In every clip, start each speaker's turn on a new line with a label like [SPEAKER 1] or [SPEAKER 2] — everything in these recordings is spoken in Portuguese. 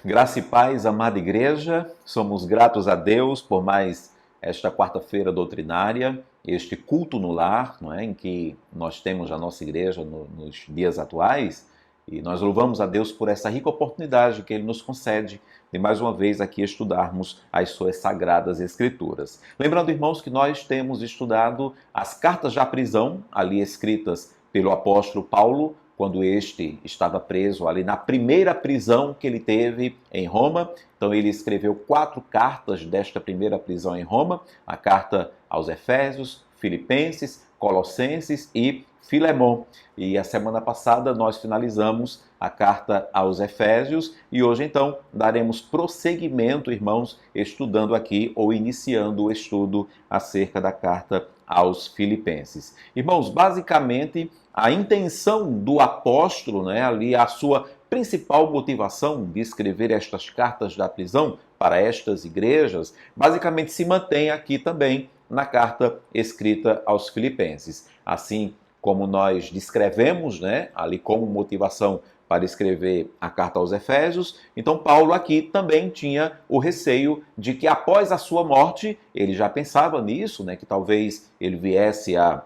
[SPEAKER 1] Graça e paz, amada igreja, somos gratos a Deus por mais esta quarta-feira doutrinária, este culto no lar, não é, em que nós temos a nossa igreja nos dias atuais, e nós louvamos a Deus por essa rica oportunidade que Ele nos concede de mais uma vez aqui estudarmos as suas sagradas escrituras. Lembrando, irmãos, que nós temos estudado as cartas da prisão, ali escritas pelo apóstolo Paulo, quando este estava preso ali na primeira prisão que ele teve em Roma. Então ele escreveu 4 cartas desta primeira prisão em Roma, a carta aos Efésios, Filipenses, Colossenses e Filemon. E a semana passada nós finalizamos a carta aos Efésios e hoje então daremos prosseguimento, irmãos, estudando aqui ou iniciando o estudo acerca da carta aos Filipenses. Irmãos, basicamente a intenção do apóstolo, né, ali a sua principal motivação de escrever estas cartas da prisão para estas igrejas, basicamente se mantém aqui também na carta escrita aos Filipenses. Assim como nós descrevemos, né, ali como motivação para escrever a carta aos Efésios, então Paulo aqui também tinha o receio de que após a sua morte, ele já pensava nisso, né, que talvez ele viesse a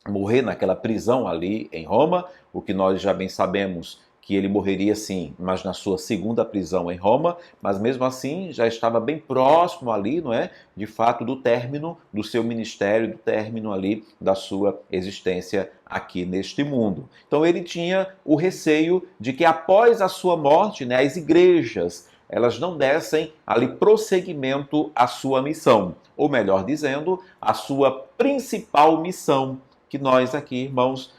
[SPEAKER 1] morrer naquela prisão ali em Roma, o que nós já bem sabemos que ele morreria sim, mas na sua segunda prisão em Roma, mas mesmo assim já estava bem próximo ali, não é? De fato, do término do seu ministério, do término ali da sua existência aqui neste mundo. Então ele tinha o receio de que após a sua morte, né, as igrejas elas não dessem ali prosseguimento à sua missão, ou melhor dizendo, à sua principal missão, que nós aqui, irmãos,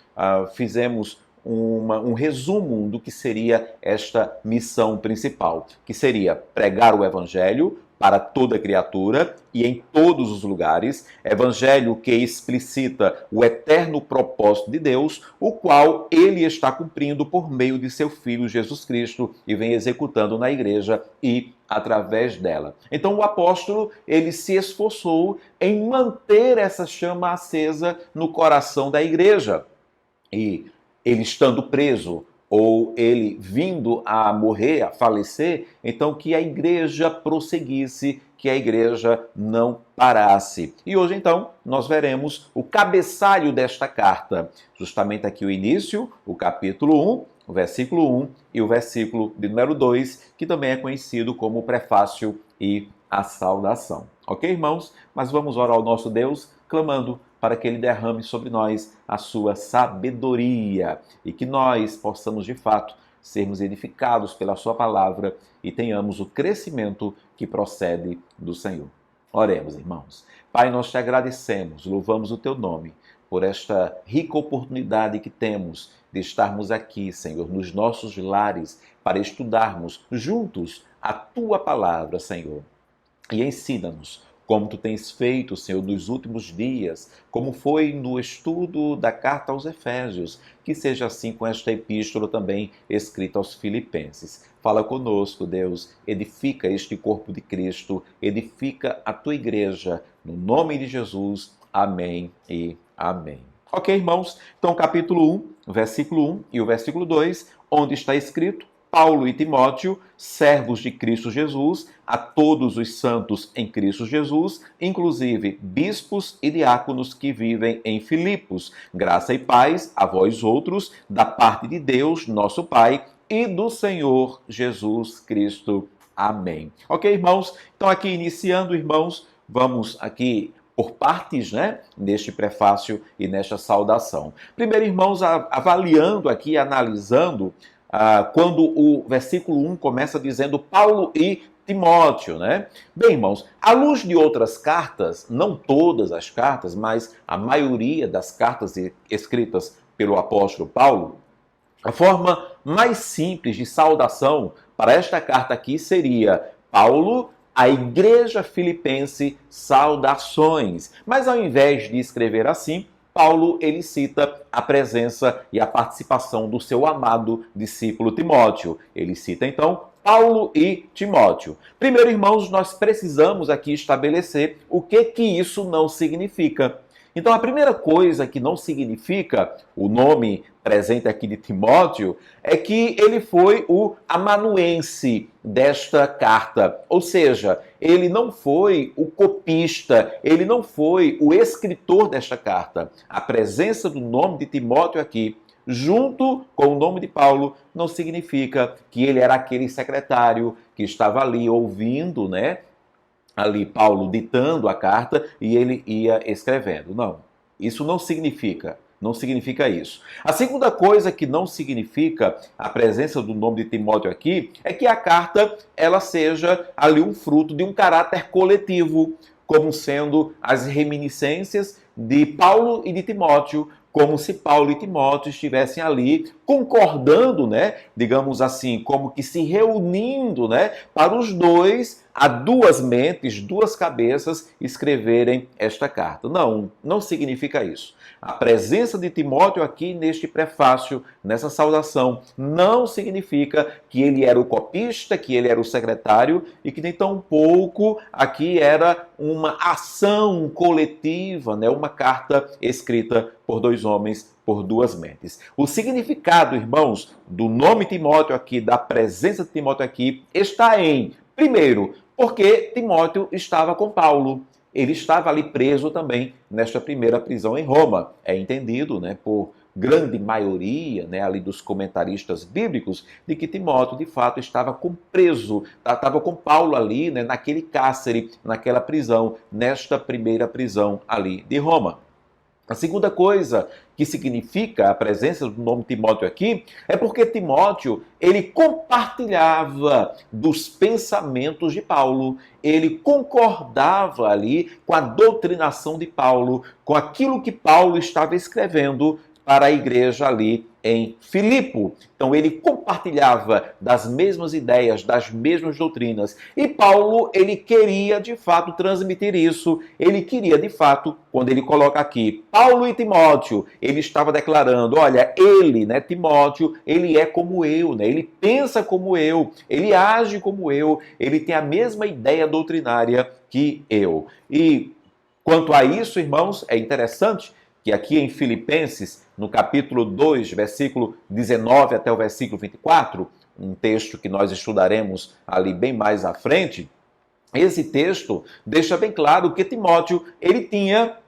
[SPEAKER 1] fizemos um resumo do que seria esta missão principal, que seria pregar o evangelho para toda criatura e em todos os lugares, evangelho que explicita o eterno propósito de Deus, o qual ele está cumprindo por meio de seu Filho Jesus Cristo e vem executando na igreja e através dela. Então o apóstolo, ele se esforçou em manter essa chama acesa no coração da igreja. E ele estando preso, ou ele vindo a morrer, a falecer, então que a igreja prosseguisse, que a igreja não parasse. E hoje, então, nós veremos o cabeçalho desta carta. Justamente aqui o início, o capítulo 1, o versículo 1 e o versículo de número 2, que também é conhecido como o prefácio e a saudação. Ok, irmãos? Mas vamos orar ao nosso Deus, clamando para que Ele derrame sobre nós a sua sabedoria e que nós possamos, de fato, sermos edificados pela sua palavra e tenhamos o crescimento que procede do Senhor. Oremos, irmãos. Pai, nós te agradecemos, louvamos o teu nome por esta rica oportunidade que temos de estarmos aqui, Senhor, nos nossos lares, para estudarmos juntos a tua palavra, Senhor. E ensina-nos como tu tens feito, Senhor, nos últimos dias, como foi no estudo da carta aos Efésios, que seja assim com esta epístola também escrita aos Filipenses. Fala conosco, Deus, edifica este corpo de Cristo, edifica a tua igreja, no nome de Jesus. Amém e amém. Ok, irmãos? Então, capítulo 1, versículo 1 e o versículo 2, onde está escrito: Paulo e Timóteo, servos de Cristo Jesus, a todos os santos em Cristo Jesus, inclusive bispos e diáconos que vivem em Filipos. Graça e paz a vós outros, da parte de Deus, nosso Pai, e do Senhor Jesus Cristo. Amém. Ok, irmãos? Então aqui iniciando, irmãos, vamos aqui por partes, né, neste prefácio e nesta saudação. Primeiro, irmãos, avaliando aqui, analisando, quando o versículo 1 começa dizendo Paulo e Timóteo, né? Bem, irmãos, à luz de outras cartas, não todas as cartas, mas a maioria das cartas escritas pelo apóstolo Paulo, a forma mais simples de saudação para esta carta aqui seria Paulo, a igreja filipense, saudações. Mas ao invés de escrever assim, Paulo, ele cita a presença e a participação do seu amado discípulo Timóteo. Ele cita, então, Paulo e Timóteo. Primeiro, irmãos, nós precisamos aqui estabelecer o que isso não significa. Então, a primeira coisa que não significa o nome presente aqui de Timóteo é que ele foi o amanuense desta carta. Ou seja, ele não foi o copista, ele não foi o escritor desta carta. A presença do nome de Timóteo aqui, junto com o nome de Paulo, não significa que ele era aquele secretário que estava ali ouvindo, né? Ali Paulo ditando a carta e ele ia escrevendo. Não, isso não significa isso. A segunda coisa que não significa a presença do nome de Timóteo aqui é que a carta ela seja ali um fruto de um caráter coletivo, como sendo as reminiscências de Paulo e de Timóteo, como se Paulo e Timóteo estivessem ali concordando, né, digamos assim, como que se reunindo, né, para os dois, a duas mentes, duas cabeças, escreverem esta carta. Não, não significa isso. A presença de Timóteo aqui neste prefácio, nessa saudação, não significa que ele era o copista, que ele era o secretário e que nem tampouco aqui era uma ação coletiva, né? Uma carta escrita por dois homens, por duas mentes. O significado, irmãos, do nome Timóteo aqui, da presença de Timóteo aqui, está em, primeiro, porque Timóteo estava com Paulo. Ele estava ali preso também nesta primeira prisão em Roma. É entendido, né, por grande maioria, né, ali dos comentaristas bíblicos, de que Timóteo, de fato, estava preso, estava com Paulo ali, né, naquele cárcere, naquela prisão, nesta primeira prisão ali de Roma. A segunda coisa que significa a presença do nome Timóteo aqui é porque Timóteo, ele compartilhava dos pensamentos de Paulo, ele concordava ali com a doutrinação de Paulo, com aquilo que Paulo estava escrevendo para a igreja ali em Filipe. Então ele compartilhava das mesmas ideias, das mesmas doutrinas. E Paulo, ele queria de fato transmitir isso. Ele queria de fato, quando ele coloca aqui Paulo e Timóteo, ele estava declarando, olha, ele, né, Timóteo, ele é como eu, né? Ele pensa como eu, ele age como eu, ele tem a mesma ideia doutrinária que eu. E quanto a isso, irmãos, é interessante que aqui em Filipenses, no capítulo 2, versículo 19 até o versículo 24, um texto que nós estudaremos ali bem mais à frente, esse texto deixa bem claro que Timóteo, ele tinha,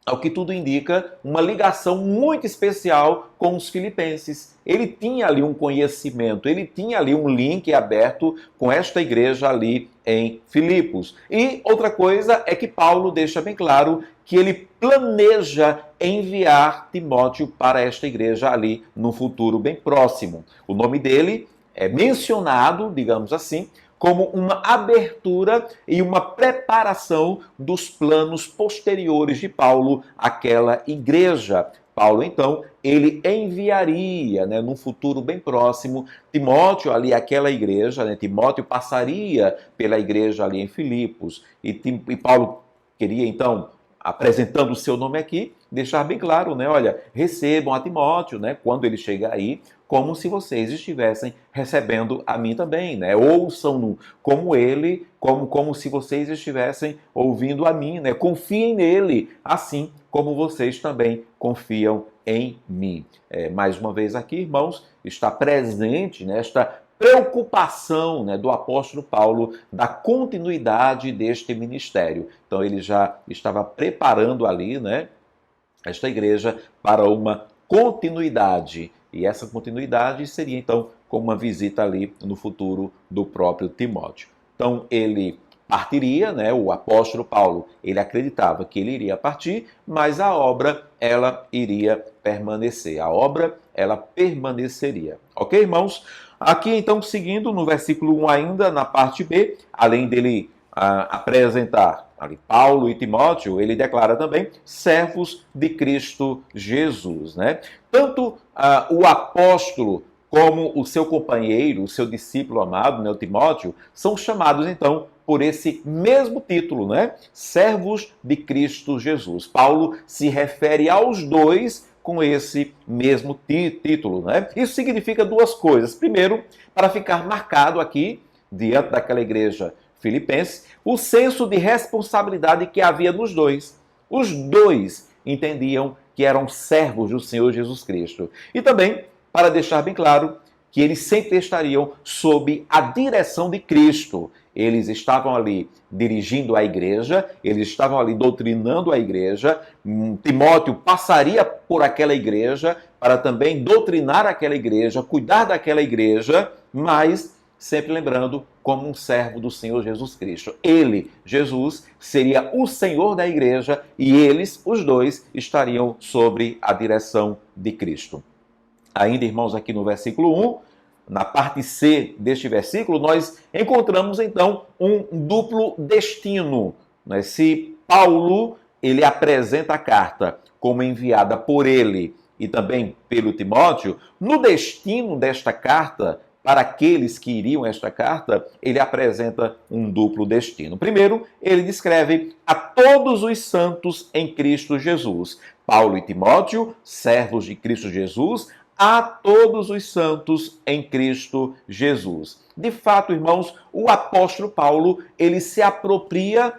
[SPEAKER 1] ao que tudo indica, uma ligação muito especial com os filipenses. Ele tinha ali um conhecimento, ele tinha ali um link aberto com esta igreja ali em Filipos. E outra coisa é que Paulo deixa bem claro que ele planeja enviar Timóteo para esta igreja ali no futuro bem próximo. O nome dele é mencionado, digamos assim, como uma abertura e uma preparação dos planos posteriores de Paulo àquela igreja. Paulo, então, ele enviaria, né, num futuro bem próximo, Timóteo ali àquela igreja, né, Timóteo passaria pela igreja ali em Filipos, e Paulo queria, então, apresentando o seu nome aqui, deixar bem claro, né, olha, recebam a Timóteo, né, quando ele chegar aí, como se vocês estivessem recebendo a mim também, né? Ouçam-no como ele, como se vocês estivessem ouvindo a mim, né? Confiem nele, assim como vocês também confiam em mim. Mais uma vez aqui, irmãos, está presente nesta preocupação, né, do apóstolo Paulo da continuidade deste ministério. Então ele já estava preparando ali, né, esta igreja para uma continuidade. E essa continuidade seria, então, como uma visita ali no futuro do próprio Timóteo. Então, ele partiria, né? O apóstolo Paulo, ele acreditava que ele iria partir, mas a obra, ela iria permanecer. A obra, ela permaneceria. Ok, irmãos? Aqui, então, seguindo no versículo 1 ainda, na parte B, além dele apresentar ali Paulo e Timóteo, ele declara também servos de Cristo Jesus, né? Tanto o apóstolo como o seu companheiro, o seu discípulo amado, né, o Timóteo, são chamados então por esse mesmo título, né? Servos de Cristo Jesus. Paulo se refere aos dois com esse mesmo título, né? Isso significa duas coisas. Primeiro, para ficar marcado aqui diante daquela igreja filipense, o senso de responsabilidade que havia nos dois. Os dois entendiam que eram servos do Senhor Jesus Cristo. E também, para deixar bem claro, que eles sempre estariam sob a direção de Cristo. Eles estavam ali dirigindo a igreja, eles estavam ali doutrinando a igreja. Timóteo passaria por aquela igreja para também doutrinar aquela igreja, cuidar daquela igreja, mas sempre lembrando como um servo do Senhor Jesus Cristo. Ele, Jesus, seria o Senhor da igreja e eles, os dois, estariam sob a direção de Cristo. Ainda, irmãos, aqui no versículo 1, na parte C deste versículo, nós encontramos, então, um duplo destino. Se Paulo, ele apresenta a carta como enviada por ele e também pelo Timóteo, no destino desta carta, para aqueles que iriam esta carta, ele apresenta um duplo destino. Primeiro, ele descreve a todos os santos em Cristo Jesus. Paulo e Timóteo, servos de Cristo Jesus, a todos os santos em Cristo Jesus. De fato, irmãos, o apóstolo Paulo, ele se apropria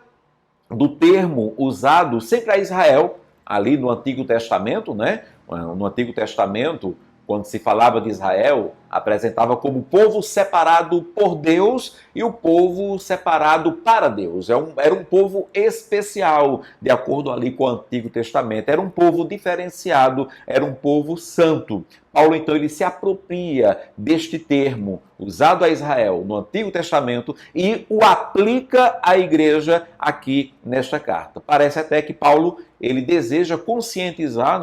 [SPEAKER 1] do termo usado sempre a Israel, ali no Antigo Testamento, No Antigo Testamento, quando se falava de Israel, apresentava como povo separado por Deus e o povo separado para Deus. Era um povo especial, de acordo ali com o Antigo Testamento. Era um povo diferenciado, era um povo santo. Paulo, então, ele se apropria deste termo usado a Israel no Antigo Testamento e o aplica à igreja aqui nesta carta. Parece até que Paulo, ele deseja conscientizar,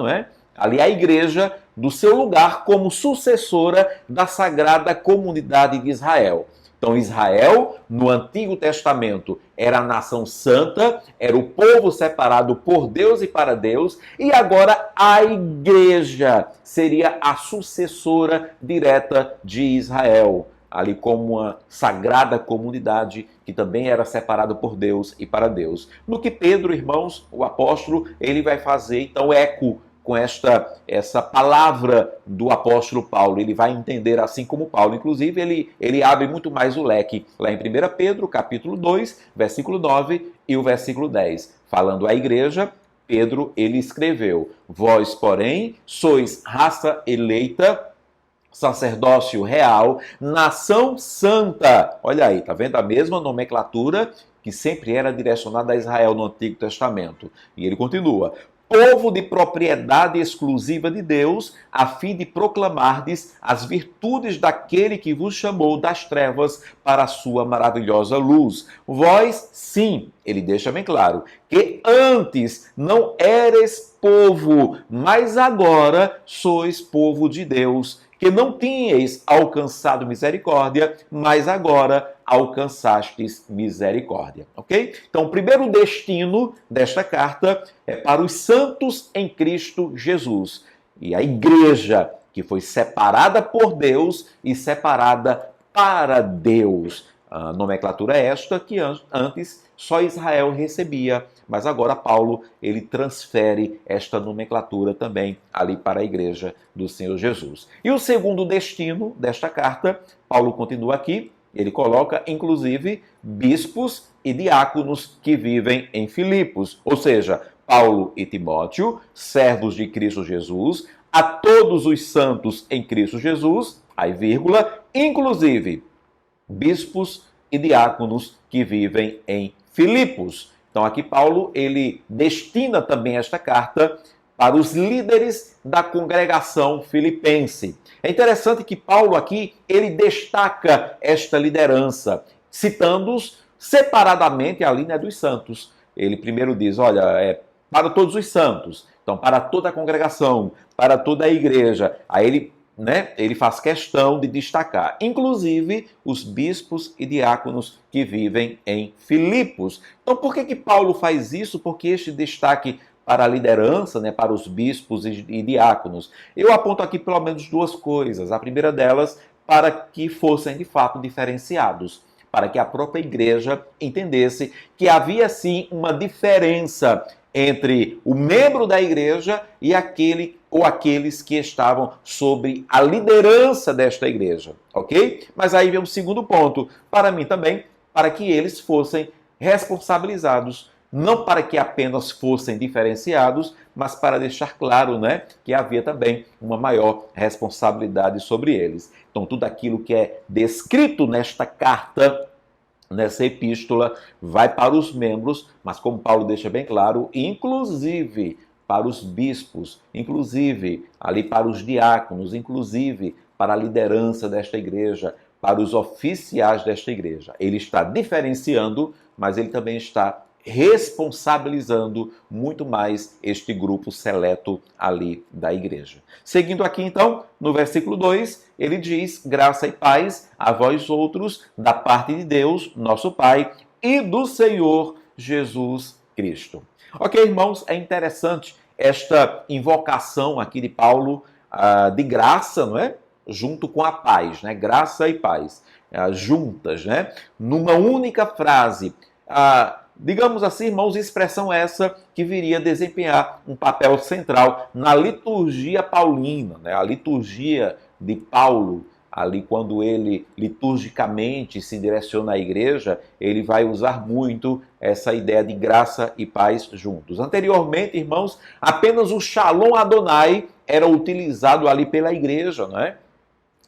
[SPEAKER 1] ali a igreja do seu lugar como sucessora da sagrada comunidade de Israel. Então, Israel, no Antigo Testamento, era a nação santa, era o povo separado por Deus e para Deus, e agora a igreja seria a sucessora direta de Israel, ali como uma sagrada comunidade que também era separada por Deus e para Deus. No que Pedro, irmãos, o apóstolo, ele vai fazer, então, eco com essa palavra do apóstolo Paulo. Ele vai entender assim como Paulo. Inclusive, ele abre muito mais o leque lá em 1 Pedro, capítulo 2, versículo 9 e o versículo 10. Falando à igreja, Pedro, ele escreveu: vós, porém, sois raça eleita, sacerdócio real, nação santa. Olha aí, tá vendo a mesma nomenclatura que sempre era direcionada a Israel no Antigo Testamento. E ele continua: povo de propriedade exclusiva de Deus, a fim de proclamardes as virtudes daquele que vos chamou das trevas para a sua maravilhosa luz. Vós, sim, ele deixa bem claro, que antes não eres povo, mas agora sois povo de Deus, que não tinhais alcançado misericórdia, mas agora alcançastes misericórdia, ok? Então, o primeiro destino desta carta é para os santos em Cristo Jesus. E a igreja que foi separada por Deus e separada para Deus. A nomenclatura é esta que antes só Israel recebia, mas agora Paulo, ele transfere esta nomenclatura também ali para a igreja do Senhor Jesus. E o segundo destino desta carta, Paulo continua aqui, ele coloca, inclusive, bispos e diáconos que vivem em Filipos, ou seja, Paulo e Timóteo, servos de Cristo Jesus, a todos os santos em Cristo Jesus, aí vírgula, inclusive bispos e diáconos que vivem em Filipos. Então aqui Paulo, ele destina também esta carta para os líderes da congregação filipense. É interessante que Paulo aqui, ele destaca esta liderança, citando-os separadamente a linha dos santos. Ele primeiro diz, olha, para todos os santos, então para toda a congregação, para toda a igreja. Aí ele faz questão de destacar, inclusive, os bispos e diáconos que vivem em Filipos. Então, por que Paulo faz isso? Porque este destaque para a liderança, para os bispos e diáconos. Eu aponto aqui pelo menos duas coisas. A primeira delas, para que fossem de fato diferenciados, para que a própria igreja entendesse que havia sim uma diferença entre o membro da igreja e aqueles que estavam sob a liderança desta igreja, ok? Mas aí vem um segundo ponto, para mim também, para que eles fossem responsabilizados não para que apenas fossem diferenciados, mas para deixar claro, né, que havia também uma maior responsabilidade sobre eles. Então, tudo aquilo que é descrito nesta carta, nessa epístola, vai para os membros, mas como Paulo deixa bem claro, inclusive para os bispos, inclusive ali para os diáconos, inclusive para a liderança desta igreja, para os oficiais desta igreja. Ele está diferenciando, mas ele também está responsabilizando muito mais este grupo seleto ali da igreja. Seguindo aqui então, no versículo 2, ele diz: graça e paz a vós outros, da parte de Deus, nosso Pai, e do Senhor Jesus Cristo. Ok, irmãos, é interessante esta invocação aqui de Paulo de graça, não é? Junto com a paz, né? Graça e paz, juntas, né? Numa única frase. Digamos assim, irmãos, expressão essa que viria a desempenhar um papel central na liturgia paulina, né? A liturgia de Paulo, ali quando ele liturgicamente se direciona à igreja, ele vai usar muito essa ideia de graça e paz juntos. Anteriormente, irmãos, apenas o Shalom Adonai era utilizado ali pela igreja, não é?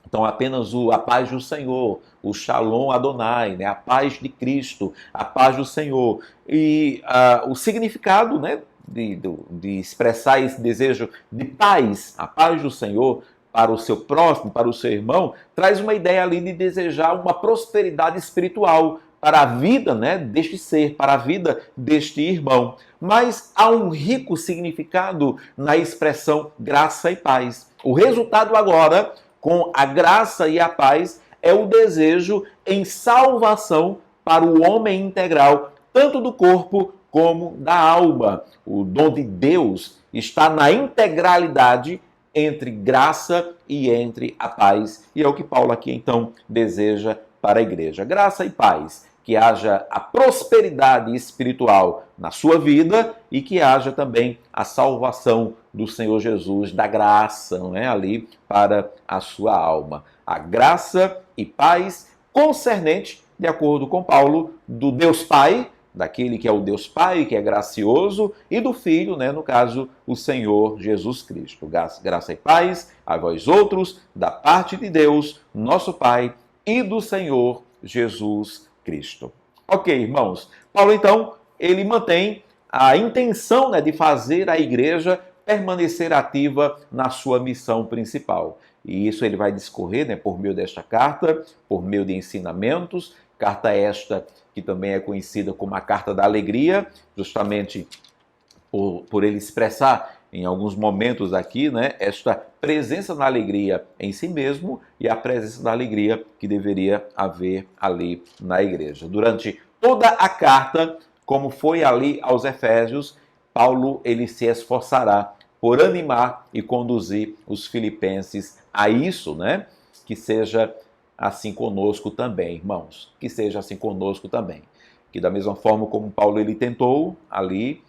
[SPEAKER 1] Então, apenas a paz do Senhor, o Shalom Adonai, né? A paz de Cristo, a paz do Senhor. E o significado, né, de expressar esse desejo de paz, a paz do Senhor, para o seu próximo, para o seu irmão, traz uma ideia ali de desejar uma prosperidade espiritual para a vida, né, deste ser, para a vida deste irmão. Mas há um rico significado na expressão graça e paz. O resultado agora, com a graça e a paz, é o desejo em salvação para o homem integral, tanto do corpo como da alma. O dom de Deus está na integralidade entre graça e entre a paz. E é o que Paulo aqui então deseja para a igreja. Graça e paz. Que haja a prosperidade espiritual na sua vida e que haja também a salvação do Senhor Jesus, da graça, não é? Ali para a sua alma. A graça e paz concernente, de acordo com Paulo, do Deus Pai, daquele que é o Deus Pai, que é gracioso, e do Filho, né, no caso, o Senhor Jesus Cristo. Graça e paz a vós outros, da parte de Deus, nosso Pai, e do Senhor Jesus Cristo. Ok, irmãos. Paulo, então, ele mantém a intenção, né, de fazer a igreja permanecer ativa na sua missão principal. E isso ele vai discorrer, né, por meio desta carta, por meio de ensinamentos, carta esta que também é conhecida como a Carta da Alegria, justamente por ele expressar em alguns momentos aqui, né, esta presença na alegria em si mesmo e a presença da alegria que deveria haver ali na igreja. Durante toda a carta, como foi ali aos Efésios, Paulo ele se esforçará por animar e conduzir os filipenses a isso, né? Que seja assim conosco também, irmãos. Que seja assim conosco também. Que da mesma forma como Paulo ele tentou ali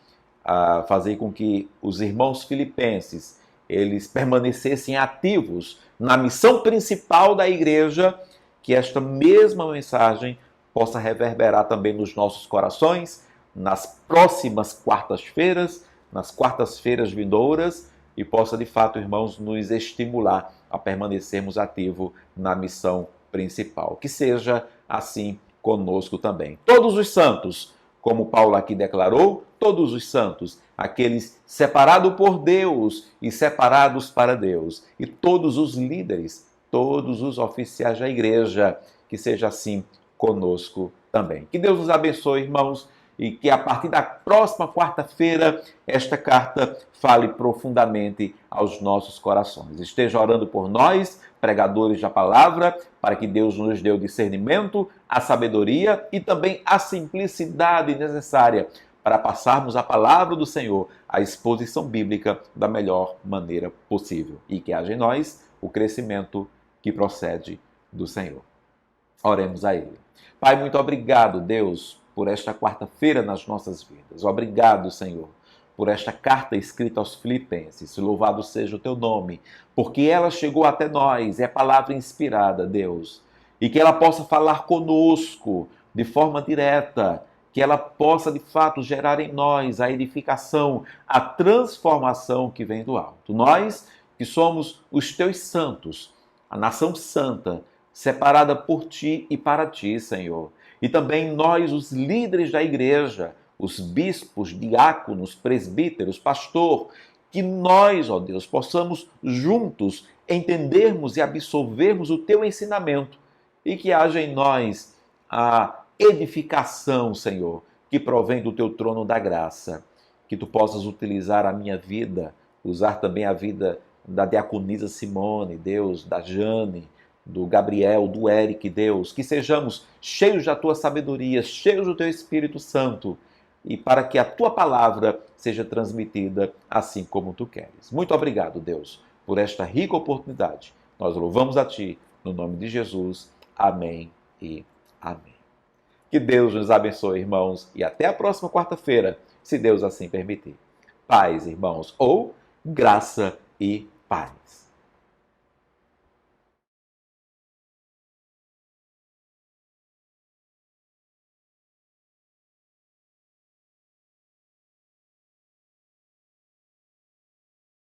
[SPEAKER 1] fazer com que os irmãos filipenses eles permanecessem ativos na missão principal da igreja, que esta mesma mensagem possa reverberar também nos nossos corações, nas próximas quartas-feiras, nas quartas-feiras vindouras, e possa de fato, irmãos, nos estimular a permanecermos ativos na missão principal. Que seja assim conosco também. Todos os santos, como Paulo aqui declarou, todos os santos, aqueles separados por Deus e separados para Deus, e todos os líderes, todos os oficiais da igreja, que seja assim conosco também. Que Deus nos abençoe, irmãos, e que a partir da próxima quarta-feira esta carta fale profundamente aos nossos corações. Esteja orando por nós, pregadores da palavra, para que Deus nos dê o discernimento, a sabedoria e também a simplicidade necessária para passarmos a palavra do Senhor, a exposição bíblica da melhor maneira possível. E que haja em nós o crescimento que procede do Senhor. Oremos a Ele. Pai, muito obrigado, Deus, por esta quarta-feira nas nossas vidas. Obrigado, Senhor, por esta carta escrita aos Filipenses. Louvado seja o teu nome, porque ela chegou até nós, é palavra inspirada, Deus, e que ela possa falar conosco de forma direta, que ela possa de fato gerar em nós a edificação, a transformação que vem do alto. Nós que somos os teus santos, a nação santa, separada por ti e para ti, Senhor. E também nós, os líderes da igreja, os bispos, diáconos, presbíteros, pastor, que nós, ó Deus, possamos juntos entendermos e absorvermos o teu ensinamento e que haja em nós a edificação, Senhor, que provém do teu trono da graça. Que tu possas utilizar a minha vida, usar também a vida da diaconisa Simone, Deus, da Jane, do Gabriel, do Eric, Deus, que sejamos cheios da tua sabedoria, cheios do teu Espírito Santo, e para que a tua palavra seja transmitida assim como tu queres. Muito obrigado, Deus, por esta rica oportunidade. Nós louvamos a ti, no nome de Jesus. Amém e amém. Que Deus nos abençoe, irmãos, e até a próxima quarta-feira, se Deus assim permitir. Paz, irmãos, ou graça e paz.